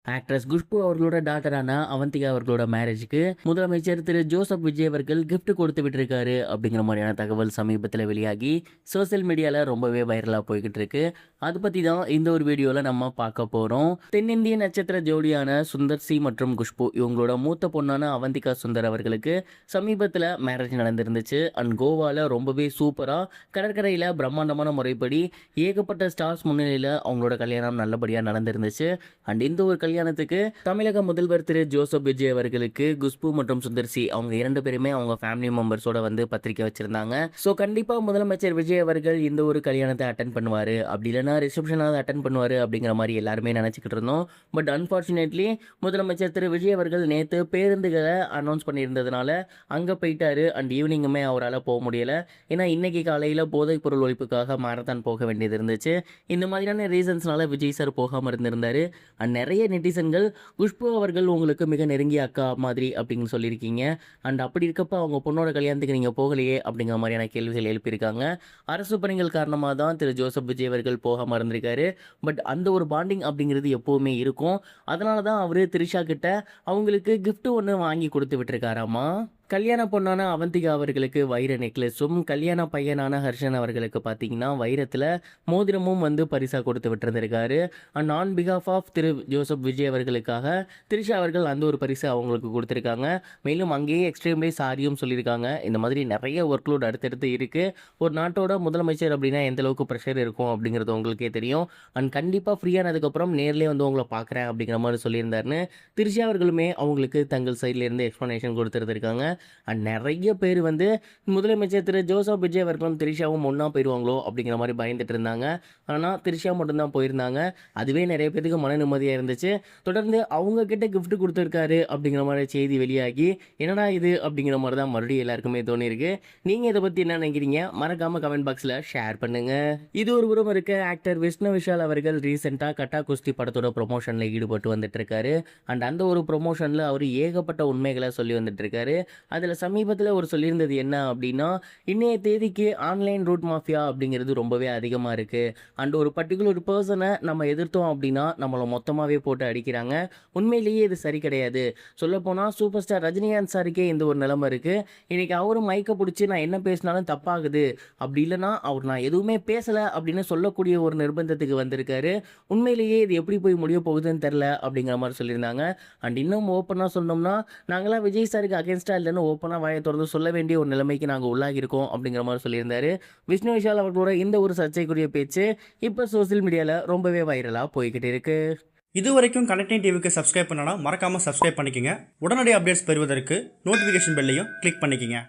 Actress Khushbu அவர்களோட டாட்டரான அவந்திகா அவர்களோட மேரேஜுக்கு முதலமைச்சர் திரு ஜோசப் விஜய் அவர்கள் கிஃப்ட் கொடுத்து விட்டுருக்காரு அப்படிங்கிற மாதிரியான தகவல் சமீபத்தில் வெளியாகி சோசியல் மீடியாவில் ரொம்பவே வைரலாக போய்கிட்டு இருக்கு. அதை பற்றி தான் இந்த ஒரு வீடியோவில் நம்ம பார்க்க போகிறோம். தென்னிந்திய நட்சத்திர ஜோடியான சுந்தர் சி மற்றும் குஷ்பு இவங்களோட மூத்த பொண்ணான அவந்திகா சுந்தர் அவர்களுக்கு சமீபத்தில் மேரேஜ் நடந்திருந்துச்சு. அண்ட் கோவாவில் ரொம்பவே சூப்பராக கடற்கரையில் பிரம்மாண்டமான முறைப்படி ஏகப்பட்ட ஸ்டார்ஸ் முன்னிலையில் அவங்களோட கல்யாணம் நல்லபடியாக நடந்திருந்துச்சு. அண்ட் இந்த ஒரு கல்யாணத்துக்கு தமிழக முதல்வர் திரு ஜோசப் விஜய் அவர்களுக்கு குஷ்பு மற்றும் சுந்தர்சி அவங்க 2 பேருமே அவங்க ஃபேமிலி மெம்பர்ஸோட வந்து பத்திரிக்கை வச்சிருந்தாங்க. ஸோ கண்டிப்பாக முதலமைச்சர் விஜய் அவர்கள் இந்த ஒரு கல்யாணத்தை அட்டன் பண்ணுவார், அப்படி இல்லைன்னா ரிசப்ஷனாவது அட்டன் பண்ணுவார் அப்படிங்கிற மாதிரி எல்லாருமே நினச்சிக்கிட்டு இருந்தோம். பட் அன்ஃபார்ச்சுனேட்லி முதலமைச்சர் திரு விஜய் அவர்கள் நேற்று பேருந்துகளை அனௌன்ஸ் பண்ணியிருந்ததுனால அங்கே போயிட்டாரு. அண்ட் ஈவினிங்குமே அவரால் போக முடியலை. ஏன்னா இன்னைக்கு காலையில் போதைப் பொருள் ஒழிப்புக்காக மாரத்தான் போக வேண்டியது இருந்துச்சு. இந்த மாதிரியான ரீசன்ஸ்னால விஜய் சார் போகாமல் இருந்திருந்தாரு. அண்ட் நிறைய நெட்டிசன்கள் குஷ்பு அவர்கள் உங்களுக்கு மிக நெருங்கிய அக்கா மாதிரி அப்படின்னு சொல்லியிருக்கீங்க. அண்ட் அப்படி இருக்கப்ப அவங்க பொண்ணோட கல்யாணத்துக்கு நீங்கள் போகலையே அப்படிங்கிற மாதிரியான கேள்விகள் எழுப்பியிருக்காங்க. அரசு பணிகள் காரணமாக தான் திரு ஜோசப் விஜய் அவர்கள் போகாமல் இருந்திருக்காரு. பட் அந்த ஒரு பாண்டிங் அப்படிங்கிறது எப்போவுமே இருக்கும். அதனால தான் அவர் திரிஷா கிட்ட அவங்களுக்கு கிஃப்ட் ஒன்று வாங்கி கொடுத்து விட்டுருக்காராமா. கல்யாண பொண்ணான அவந்திகா அவர்களுக்கு வைர நெக்லஸும், கல்யாண பையனான ஹர்ஷன் அவர்களுக்கு பார்த்தீங்கன்னா வைரத்தில் மோதிரமும் வந்து பரிசாக கொடுத்து விட்டுருந்துருக்காரு. அண்ட் ஆன் பிகாஃப் ஆஃப் திரு ஜோசப் விஜய் அவர்களுக்காக திரிஷா அவர்கள் அந்த ஒரு பரிசு அவங்களுக்கு கொடுத்துருக்காங்க. மேலும் அங்கேயே எக்ஸ்ட்ரீம்லி சாரியும் சொல்லியிருக்காங்க. இந்த மாதிரி நிறைய ஒர்க் லோட் அடுத்தடுத்து இருக்குது. ஒரு நாட்டோட முதலமைச்சர் அப்படின்னா எந்த அளவுக்கு ப்ரெஷர் இருக்கும் அப்படிங்கிறது உங்களுக்கே தெரியும். அண்ட் கண்டிப்பாக ஃப்ரீயானதுக்கப்புறம் நேர்லேயே வந்து உங்களை பார்க்குறேன் அப்படிங்கிற மாதிரி சொல்லியிருந்தாருன்னு திரிஷா அவர்களுமே அவங்களுக்கு தங்கள் சைட்லேருந்து எக்ஸ்ப்ளனேஷன் கொடுத்துருந்துருக்காங்க. அண்ட் நிறைய பேர் வந்து முதலமைச்சர் திரு ஜோசப் விஜய் அவர்களும் திரிஷாவும் ஒன்றா போயிடுவாங்களோ அப்படிங்கிற மாதிரி பயந்துட்டு இருந்தாங்க. ஆனால் திரிஷா மட்டும்தான் போயிருந்தாங்க. அதுவே நிறைய பேருக்கு மன நிம்மதியாக இருந்துச்சு. தொடர்ந்து அவங்க கிட்ட கிஃப்ட் கொடுத்துருக்காரு அப்படிங்கிற மாதிரி செய்தி வெளியாகி என்னடா இது அப்படிங்கிற மாதிரி தான் மறுபடியும் எல்லாருக்குமே தோணியிருக்கு. நீங்கள் இதை பற்றி என்ன நினைக்கிறீங்க? மறக்காமல் கமெண்ட் பாக்ஸில் ஷேர் பண்ணுங்கள். இது ஒரு புறம் இருக்க ஆக்டர் விஷ்ணு விஷால் அவர்கள் ரீசெண்டாக கட்டா குஸ்தி படத்தோட ப்ரொமோஷனில் ஈடுபட்டு வந்துட்டு இருக்காரு. அண்ட் அந்த ஒரு ப்ரொமோஷனில் அவர் ஏகப்பட்ட உண்மைகளை சொல்லி வந்துட்டு இருக்காரு. அதில் சமீபத்தில் ஒரு சொல்லியிருந்தது என்ன அப்படின்னா, இன்றைய தேதிக்கு ஆன்லைன் ரூட் மாஃபியா அப்படிங்கிறது ரொம்பவே அதிகமாக இருக்குது. அண்ட் ஒரு பர்டிகுலர் பர்சனை நம்ம எதிர்த்தோம் அப்படின்னா நம்மளை மொத்தமாகவே போட்டு அடிக்கிறாங்க. உண்மையிலேயே இது சரி கிடையாது. சொல்லப்போனால் சூப்பர் ஸ்டார் ரஜினிகாந்த் சாருக்கே இந்த ஒரு நிலைமை இருக்குது. இன்றைக்கி அவரும் மைக்கை பிடிச்சி நான் என்ன பேசினாலும் தப்பாகுது, அப்படி இல்லைனா அவர் நான் எதுவுமே பேசலை அப்படின்னு சொல்லக்கூடிய ஒரு நிர்பந்தத்துக்கு வந்திருக்காரு. உண்மையிலேயே இது எப்படி போய் முடிய போகுதுன்னு தெரில அப்படிங்கிற மாதிரி சொல்லியிருந்தாங்க. அண்ட் இன்னும் ஓப்பனாக சொன்னோம்னா நாங்களாம் விஜய் சாருக்கு அகேன்ஸ்டாக இல்லைன்னு ஓப்பனாக வாயை திறந்து சொல்ல வேண்டிய ஒரு நிலைமைக்கு நாங்கள் உள்ளாகியிருக்கோம் அப்படிங்கிற மாதிரி சொல்லியிருந்தாரு. விஷ்ணு விஷால் அவர்களோட இந்த ஒரு சர்ச்சைக்குரிய பேச்சு இப்போ சோசியல் மீடியாவில் ரொம்பவே வைரலாக போய்கிட்டு இருக்கு. இது வரைக்கும் கனெக்டிங் டிவிக்கு சப்ஸ்கிரைப் பண்ணனா மறக்காமல் சப்ஸ்கிரைப் பண்ணிக்கங்க. உடனடி அப்டேட்ஸ் பெறுவதற்கு நோட்டிஃபிகேஷன் பெல்லையும் கிளிக் பண்ணிக்கங்க.